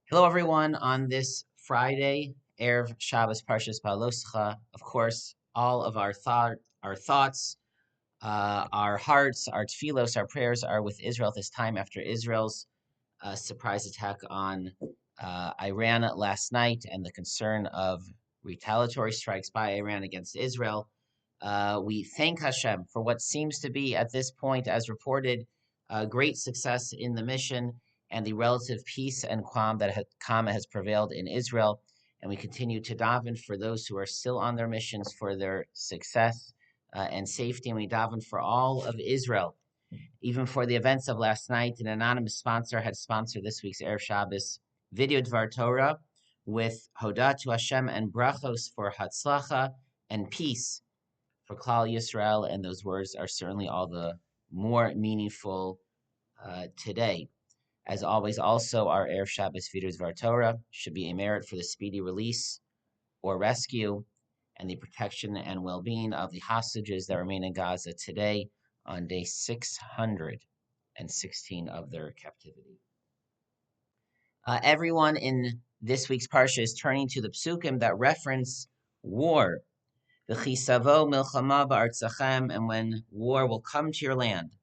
Hello, everyone. On this Friday, Erev Shabbos Parshas Behalotecha, of course, all of our thoughts, our hearts, our tefillos, our prayers are with Israel at this time after Israel's surprise attack on Iran last night and the concern of retaliatory strikes by Iran against Israel. We thank Hashem for what seems to be, at this point, as reported, great success in the mission and the relative peace and calm that has prevailed in Israel. And we continue to daven for those who are still on their missions for their success and safety. And we daven for all of Israel, even for the events of last night. An anonymous sponsor had sponsored this week's Erev Shabbos video Dvar Torah with Hoda to Hashem and brachos for Hatzlacha and peace for Klal Yisrael, and those words are certainly all the more meaningful today. As always, also our Erev Shabbos Vidui Dvar Torah should be a merit for the speedy release or rescue and the protection and well-being of the hostages that remain in Gaza today on day 616 of their captivity. Everyone in this week's Parsha is turning to the psukim that reference war. V'chisavo milchama ba'artzachem, and when war will come to your land.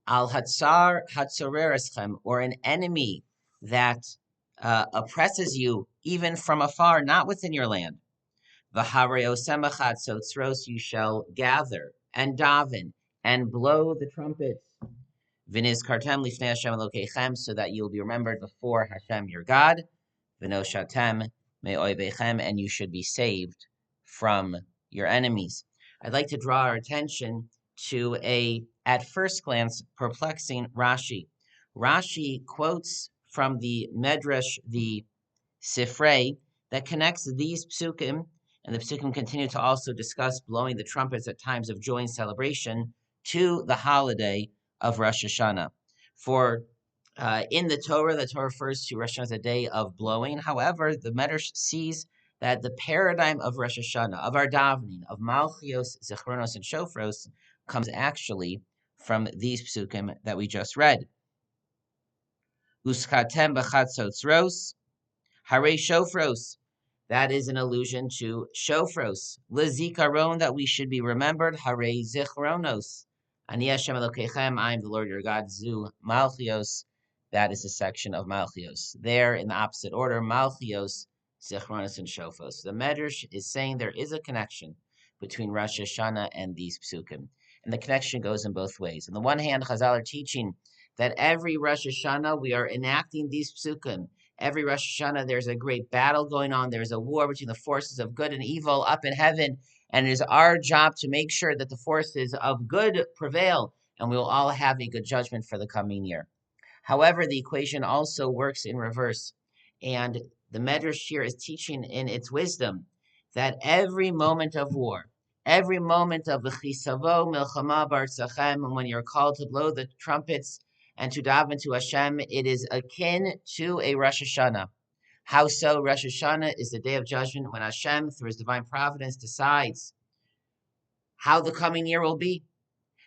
Al hatzar hatzorereschem, or an enemy that oppresses you even from afar, not within your land. V'hareosemachat sotzros, you shall gather and daven and blow the trumpets. V'nizkartem lifnei Hashem Elokeichem, so that you will be remembered before Hashem your God. V'noshatem me'oivechem, and you should be saved from your enemies. I'd like to draw our attention to at first glance, perplexing Rashi. Rashi quotes from the Medrash, the Sifrei, that connects these psukim, and the psukim continue to also discuss blowing the trumpets at times of joy and celebration, to the holiday of Rosh Hashana. For in the Torah refers to Rosh Hashanah as a day of blowing. However, the Medrash sees that the paradigm of Rosh Hashanah, of our davening, of Malchios, Zichronos, and Shofros, comes actually from these psukim that we just read. Uskatem b'chatzotzros, hare shofros. That is an allusion to shofros. Lezikaron, that we should be remembered. Hare zichronos. Ani Hashem Elokeichem, I am the Lord your God. Zu Malchios. That is a section of Malchios. There, in the opposite order, Malchios, Zichronos, and Shofos. The Medrash is saying there is a connection between Rosh Hashanah and these psukim. And the connection goes in both ways. On the one hand, Chazal are teaching that every Rosh Hashanah we are enacting these psukim. Every Rosh Hashanah there's a great battle going on. There's a war between the forces of good and evil up in heaven. And it is our job to make sure that the forces of good prevail, and we will all have a good judgment for the coming year. However, the equation also works in reverse. And the Medrash here is teaching in its wisdom that every moment of war, every moment of v'chisavo milchama b'artzachem, and when you're called to blow the trumpets and to daven to Hashem, it is akin to a Rosh Hashanah. How so? Rosh Hashanah is the day of judgment when Hashem, through his divine providence, decides how the coming year will be.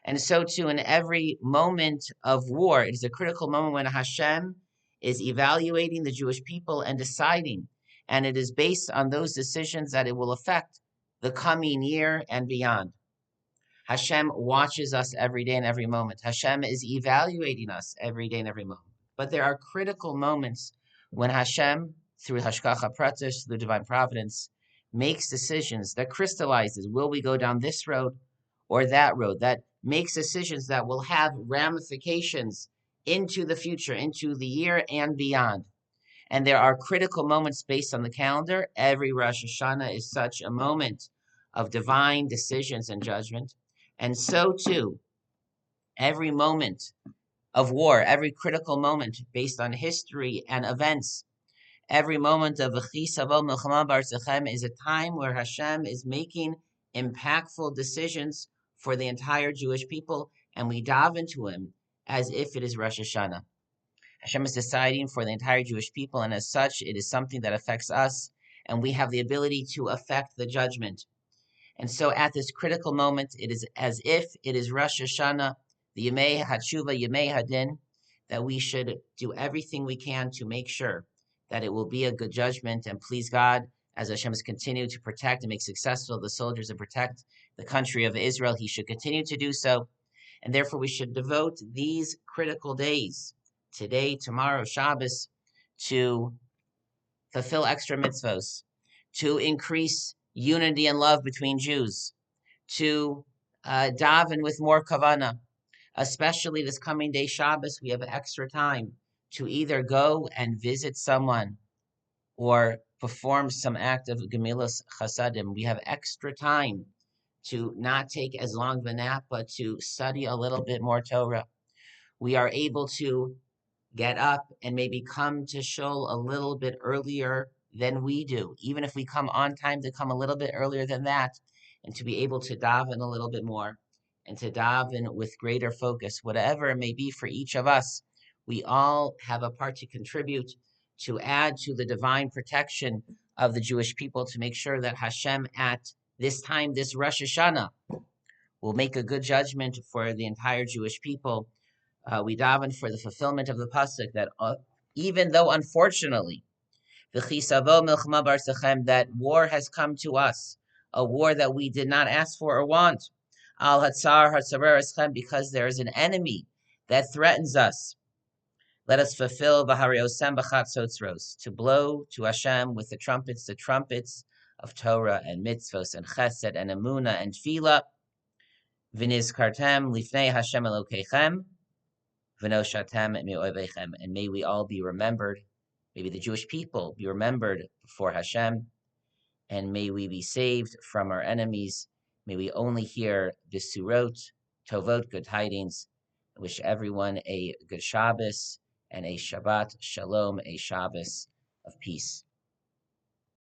And so too, in every moment of war, it is a critical moment when Hashem is evaluating the Jewish people and deciding. And it is based on those decisions that it will affect the coming year and beyond. Hashem watches us every day and every moment. Hashem is evaluating us every day and every moment. But there are critical moments when Hashem, through Hashgacha Pratis, through divine providence, makes decisions that crystallizes, will we go down this road or that road, that makes decisions that will have ramifications into the future, into the year and beyond. And there are critical moments based on the calendar. Every Rosh Hashanah is such a moment of divine decisions and judgment. And so too, every moment of war, every critical moment based on history and events, every moment of V'chisavo milchama b'artzachem is a time where Hashem is making impactful decisions for the entire Jewish people, and we daven to him as if it is Rosh Hashanah. Hashem is deciding for the entire Jewish people, and as such, it is something that affects us, and we have the ability to affect the judgment. And so at this critical moment, it is as if it is Rosh Hashanah, the Yemei HaTshuva, Yemei Hadin, that we should do everything we can to make sure that it will be a good judgment, and please God, as Hashem has continued to protect and make successful the soldiers and protect the country of Israel, he should continue to do so. And therefore, we should devote these critical days, today, tomorrow, Shabbos, to fulfill extra mitzvos, to increase unity and love between Jews, to daven with more kavana. Especially this coming day, Shabbos, we have extra time to either go and visit someone or perform some act of gemilas chasadim. We have extra time to not take as long of a nap, but to study a little bit more Torah. We are able to get up and maybe come to shul a little bit earlier than we do, even if we come on time, to come a little bit earlier than that, and to be able to daven a little bit more and to daven with greater focus, whatever it may be for each of us. We all have a part to contribute to add to the divine protection of the Jewish people, to make sure that Hashem at this time, this Rosh Hashana, will make a good judgment for the entire Jewish people. We daven for the fulfillment of the pasuk that even though, unfortunately, that war has come to us, a war that we did not ask for or want, because there is an enemy that threatens us. Let us fulfill to blow to Hashem with the trumpets of Torah and mitzvos and chesed and Emuna and tefillah. V'nizkartem lifnei Hashem Elokeichem, and may we all be remembered, maybe the Jewish people be remembered before Hashem, and may we be saved from our enemies. May we only hear the surot, tovot, good tidings. I wish everyone a good Shabbos and a Shabbat Shalom, a Shabbos of peace.